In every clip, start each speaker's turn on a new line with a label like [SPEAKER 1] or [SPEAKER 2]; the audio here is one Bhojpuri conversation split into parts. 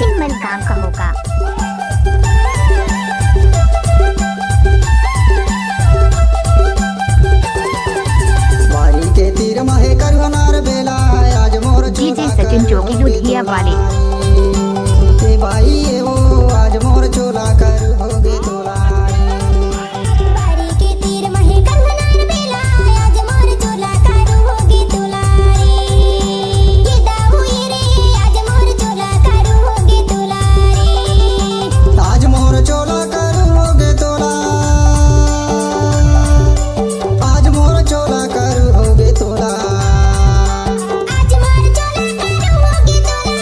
[SPEAKER 1] सचिन मलकाम का होगा।
[SPEAKER 2] बारी के तीर महे करवनार बेला आज मोर
[SPEAKER 1] डीजे सचिन जोगी लुधिया वाले।
[SPEAKER 2] ए भाई ये वो आज मोर चोला कर होगे तोला।
[SPEAKER 3] बारी के तीर महे करवनार बेला आज मोर चोला कर होगे तोला। ये दाऊ ये रे आज मोर चोला कर होगे तोला।
[SPEAKER 2] आज मोर चोला कर होगे तोला। आज मोर चोला कर होगे तोला।
[SPEAKER 3] आज मोर चोला कर होगे तोला।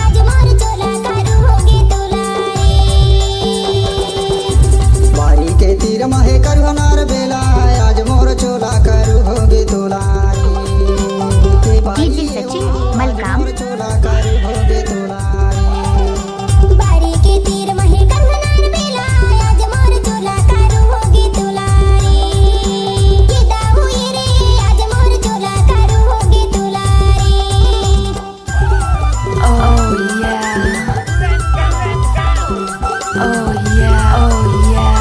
[SPEAKER 3] आज मोर चोला कर होगे तोला।
[SPEAKER 2] बारी के तीर महे करवनार बेला आज मोर चोला कर होगे तोला। ए भाई
[SPEAKER 1] डीजे
[SPEAKER 2] ये
[SPEAKER 1] सचिन
[SPEAKER 2] वो आज
[SPEAKER 1] मलकाम।
[SPEAKER 2] मोर चोला कर होगे तोला।
[SPEAKER 3] बारी के तीर महे करवनार बेला आज मोर चोला कर होगे तोला। ये दाऊ ये रे आज मोर चोला कर होगे तोला।
[SPEAKER 4] Oh yeah. Oh yeah. Oh yeah.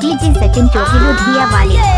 [SPEAKER 1] DJ Sachin जोगी लुधिया वाले।